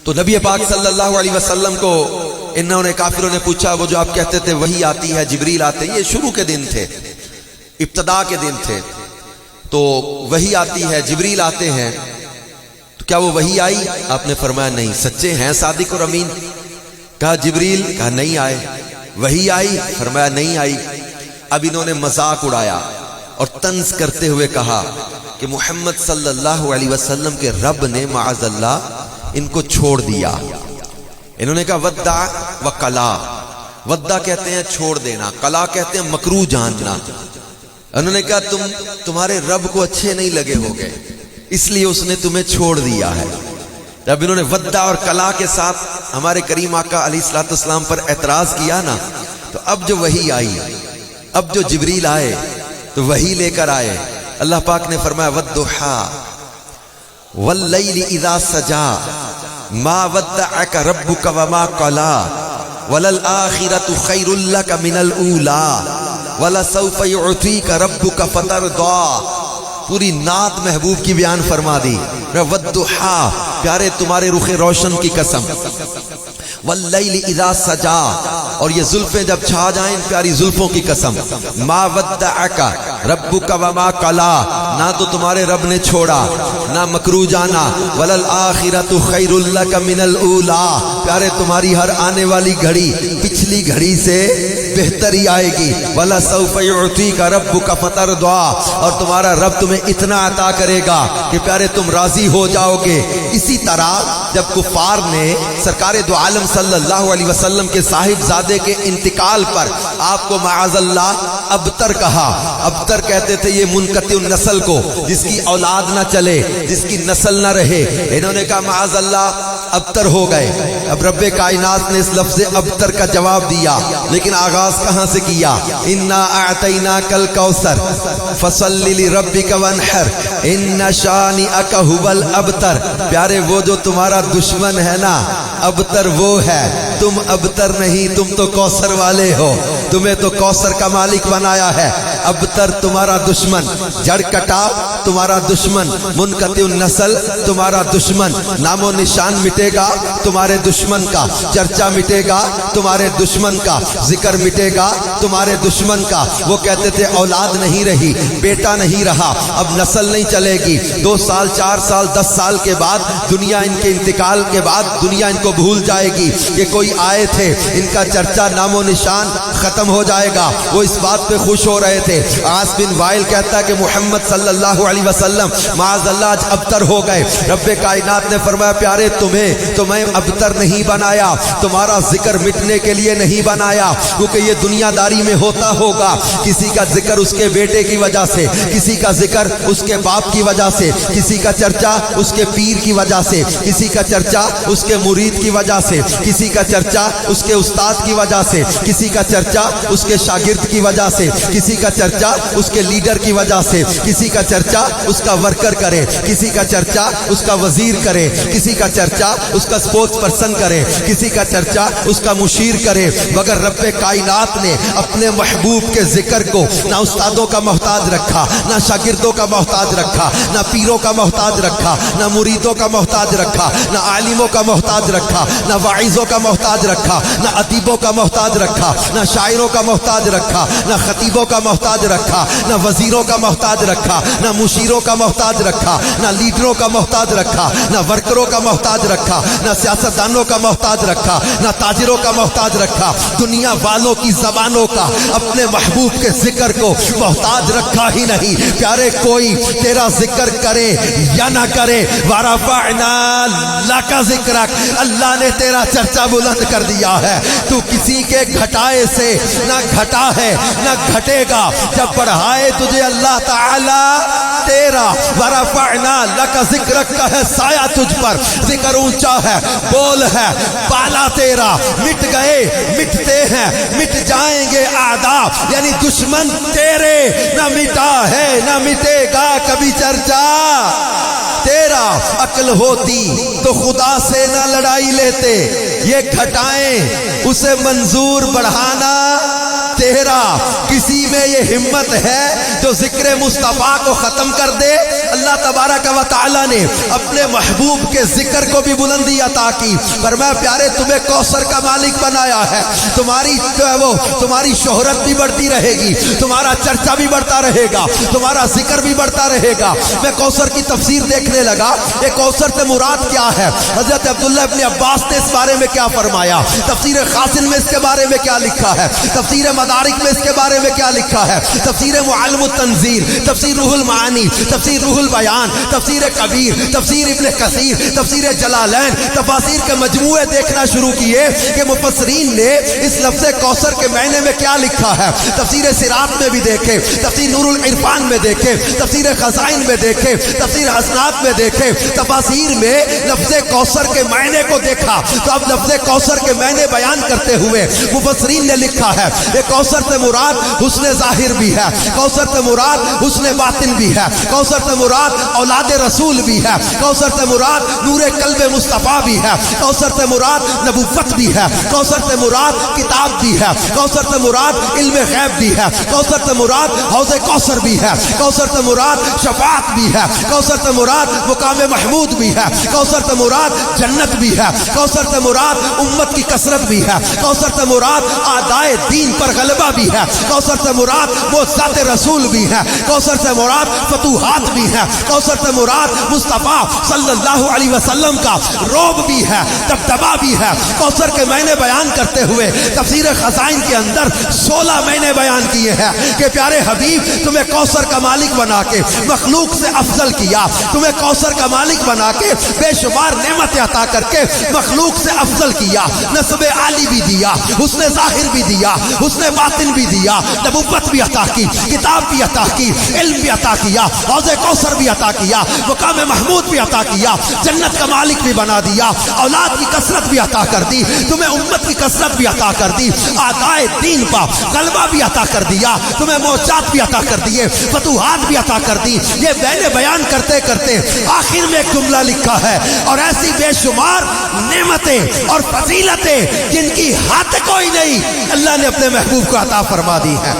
تو نبی پاک صلی اللہ علیہ وسلم کو انہوں نے کافروں نے پوچھا وہ جو آپ کہتے تھے وحی آتی ہے جبریل آتے ہیں، یہ شروع کے دن تھے، ابتدا کے دن تھے، تو وحی آتی ہے جبریل آتے ہیں، تو کیا وہ وحی آئی؟ آپ نے فرمایا نہیں۔ سچے ہیں صادق اور امین؟ کہا جبریل، کہا نہیں آئے۔ وحی آئی؟ فرمایا نہیں آئی۔ اب انہوں نے مذاق اڑایا اور طنز کرتے ہوئے کہا کہ محمد صلی اللہ علیہ وسلم کے رب نے معاذ اللہ ان کو چھوڑ دیا۔ انہوں نے کہا ودع و قلا، ودع کہتے ہیں چھوڑ دینا، قلا کہتے ہیں مکروہ جاننا۔ انہوں نے کہا تمہارے رب کو اچھے نہیں لگے ہوگے اس لیے اس نے تمہیں چھوڑ دیا ہے۔ جب انہوں نے ودع اور قلا کے ساتھ ہمارے کریم آقا علیہ الصلوۃ والسلام پر اعتراض کیا نا، تو اب جو وحی آئی، اب جو جبریل آئے تو وحی لے کر آئے۔ اللہ پاک نے فرمایا والضحیٰ واللیل اذا سجا ما ودعک ربک وما قلا وللآخرۃ خیر لک من الاولی ولسوف یعطیک ربک فترضی۔ پوری نعت محبوب کی بیان فرما دی۔ والضحیٰ، پیارے تمہارے رخ روشن کی قسم، واللیل اذا سجا، اور یہ زلفیں جب چھا جائیں پیاری زلفوں کی قسم، ما ودعک ربک وما قلا، نہ تو تمہارے رب نے چھوڑا نہ مکروہ جانا، وللآخرۃ خیر لک من الاولی، پیارے تمہاری ہر آنے والی گھڑی پچھلی گھڑی سے بہتر ہی آئے گی، ولسوف یعطیک ربک فترضی، اور تمہارا رب تمہیں اتنا عطا کرے گا کہ پیارے تم راضی ہو جاؤ گے۔ اسی طرح جب کفار نے سرکار دو عالم صلی اللہ علیہ وسلم کے صاحب زادے کے انتقال پر آپ کو معاذ اللہ ابتر کہا، ابتر کہتے تھے یہ منقطع النسل کو، جس کی اولاد نہ چلے، جس کی نسل نہ رہے، انہوں نے کہا معاذ اللہ ابتر ہو گئے۔ اب رب کائنات نے اس لفظ ابتر کا جواب دیا، لیکن آغاز کہاں سے کیا؟ انا اعطیناک الکوثر فصل لربک وانحر ان شانئک ھو الابتر، پیارے وہ جو تمہارا دشمن ہے نا ابتر وہ ہے، تم ابتر نہیں، تم تو کوثر والے ہو، تمہیں تو کوثر کا مالک بنایا ہے۔ ابتر تمہارا دشمن، جڑ کٹا تمہارا دشمن، منقطع النسل تمہارا دشمن، نام و نشان مٹے گا تمہارے دشمن کا، چرچا مٹے گا تمہارے دشمن کا، ذکر مٹے گا تمہارے دشمن کا۔ وہ کہتے تھے اولاد نہیں رہی، بیٹا نہیں رہا، اب نسل نہیں چلے گی، 2 سال 4 سال 10 سال کے بعد دنیا ان کے انتقال کے بعد دنیا ان کو بھول جائے گی کہ کوئی آئے تھے، ان کا چرچا نام و نشان ختم ہو جائے گا۔ وہ اس بات پہ خوش ہو رہے تھے۔ عاص بن وائل کہتا ہے کہ محمد صلی اللہ علیہ وسلم معاذ اللہ آج ابتر ہو گئے۔ رب کائنات نے فرمایا پیارے تمہیں ابتر نہیں بنایا، تمہارا ذکر مٹنے کے لیے نہیں بنایا، کیونکہ یہ دنیا داری میں ہوتا ہوگا، کسی کا ذکر اس کے بیٹے کی وجہ سے، کسی کا ذکر اس کے باپ کی وجہ سے، کسی کا چرچا اس کے پیر کی وجہ سے، کسی کا چرچا اس کے مرید کی وجہ سے، کسی کا چرچا اس کے استاد کی وجہ سے، کسی کا چرچا اس کے شاگرد کی وجہ سے، کسی کا چرچا اس کے لیڈر کی وجہ سے، کسی کا چرچا اس کا ورکر کرے، کسی کا چرچا اس کا وزیر کرے، کسی کا چرچا اس کا سپورٹس پرسن کرے، کسی کا چرچا اس کا مشیر کرے، مگر رب کائنات نے اپنے محبوب کے ذکر کو نہ استادوں کا محتاج رکھا، نہ شاگردوں کا محتاج رکھا، نہ پیروں کا محتاج رکھا، نہ مریدوں کا محتاج رکھا، نہ عالموں کا محتاج رکھا، نہ واعظوں کا محتاج رکھا، نہ ادیبوں کا محتاج رکھا، نہ شاعروں کا محتاج رکھا، نہ خطیبوں کا محتاج رکھا، نہ وزیروں کا محتاج رکھا، نہ مشیروں کا محتاج رکھا، نہ لیڈروں کا محتاج رکھا، نہ ورکروں کا محتاج رکھا، نہ سیاستدانوں کا محتاج رکھا، نہ تاجروں کا محتاج رکھا، دنیا والوں کی زبانوں کا اپنے محبوب کے ذکر کو محتاج رکھا ہی نہیں۔ پیارے کوئی تیرا ذکر کرے یا نہ کرے، وَرَفَعْنَا لَكَ ذِكْرَكَ، اللہ نے تیرا چرچا بلند کر دیا ہے، تو کسی کے گھٹائے سے نہ گھٹا ہے نہ گھٹے گا، جب بڑھائے تجھے اللہ تعالی تیرا، وَرَفَعْنَا لَكَ ذِكْرَكَ کا ہے سایہ تجھ پر، ذکر اونچا ہے، بول ہے، بالا تیرا، مٹ گئے مٹتے ہیں مٹ جائیں گے اعداء، یعنی دشمن تیرے، نہ مٹا ہے نہ مٹے گا کبھی چرچا تیرا۔ عقل ہوتی تو خدا سے نہ لڑائی لیتے، یہ گھٹائیں اسے منظور بڑھانا تیرا کسی میں یہ ہمت ہے جو ذکر مصطفیٰ کو ختم کر دے؟ اللہ تبارک و تعالی نے اپنے محبوب کے ذکر کو بھی بلندی عطا کی، فرمایا پیارے تمہیں کوثر کا مالک بنایا ہے، تمہاری جو ہے وہ تمہاری شہرت بھی بڑھتی رہے گی، تمہارا چرچا بھی بڑھتا رہے گا، تمہارا ذکر بھی بڑھتا رہے گا۔ میں کوثر کی تفسیر دیکھنے لگا، یہ کوثر سے مراد کیا ہے؟ حضرت عبداللہ ابن عباس نے اس بارے میں کیا فرمایا، تفسیر خازن میں اس کے بارے میں کیا لکھا ہے، تفسیر مدارک میں اس کے بارے میں کیا لکھا ہے، تفسیر معلم التنزیل، تفسیر روح المعانی، تفسیر روح البیان، تفسیر کبیر، تفسیر ابن کثیر، تفسیر جلالین، تفاسیر کے مجموعے دیکھنا شروع کیے کہ مفسرین نے اس لفظ کوثر کے معنی میں کیا لکھا ہے۔ تفسیر صراط میں بھی دیکھے، تفسیر نور العرفان میں دیکھے، تفسیر خزائن میں دیکھے، تفسیر حسنات میں دیکھے، تفاسیر میں لفظ کوثر کے معنی کو دیکھا تو اب لفظ کوثر کے معنی بیان کرتے ہوئے مفسرین نے لکھا ہے یہ کوثر سے مراد حسن ظاہر بھی ہے، کوثر سے مراد حسن باطن بھی ہے، کوثر سے مراد اولاد رسول بھی ہے، کوثر سے مراد نور قلب مصطفیٰ بھی ہے، کوثر سے مراد نبوت بھی ہے، کوثر سے مراد کتاب بھی ہے، کوثر سے مراد علم غیب بھی ہے، کوثر سے مراد حوض کوثر بھی ہے، کوثر سے مراد شفاعت بھی ہے، کوثر سے مراد مقام محمود بھی ہے، کوثر سے مراد جنت بھی ہے، کوثر سے مراد امت کی کثرت بھی ہے، کوثر سے مراد اعدائے دین پر غلبہ بھی ہے، کوثر سے مراد معجزات رسول بھی ہے، کوثر سے مراد فتوحات بھی ہے، کوثر سے مراد مصطفیٰ صلی اللہ علیہ وسلم کا روب بھی ہے، دبدبا بھی ہے۔ کوثر کے معنی بیان کرتے ہوئے تفسیر خزائن کے اندر 16 معنی بیان کیے ہیں کہ پیارے حبیب تمہیں کوثر کا مالک بنا کے مخلوق سے افضل کیا، تمہیں کوثر کا مالک بنا کے بے شمار نعمت عطا کر کے مخلوق سے افضل کیا، نسب عالی بھی دیا، حسن ظاہر بھی دیا، حسن باطن بھی دیا، نبوت بھی عطا کی، کتاب بھی عطا کی، علم بھی عطا کیا، حوض کوثر بھی عطا کیا، مقام محمود بھی عطا کیا، جنت کا مالک بھی بنا دیا، اولاد کی کثرت بھی عطا کر دی، تمہیں امت کی کثرت بھی عطا کر دی، اعدائے دین پر غلبہ بھی عطا کر دیا، تمہیں معجزات بھی عطا کر دیے، فتوحات بھی عطا کر دی۔ یہ میں نے بیان کرتے کرتے آخر میں ایک جملہ لکھا ہے اور ایسی بے شمار نعمتیں اور فضیلتیں جن کی حد کوئی نہیں اللہ نے اپنے محبوب کو عطا فرما دی ہے۔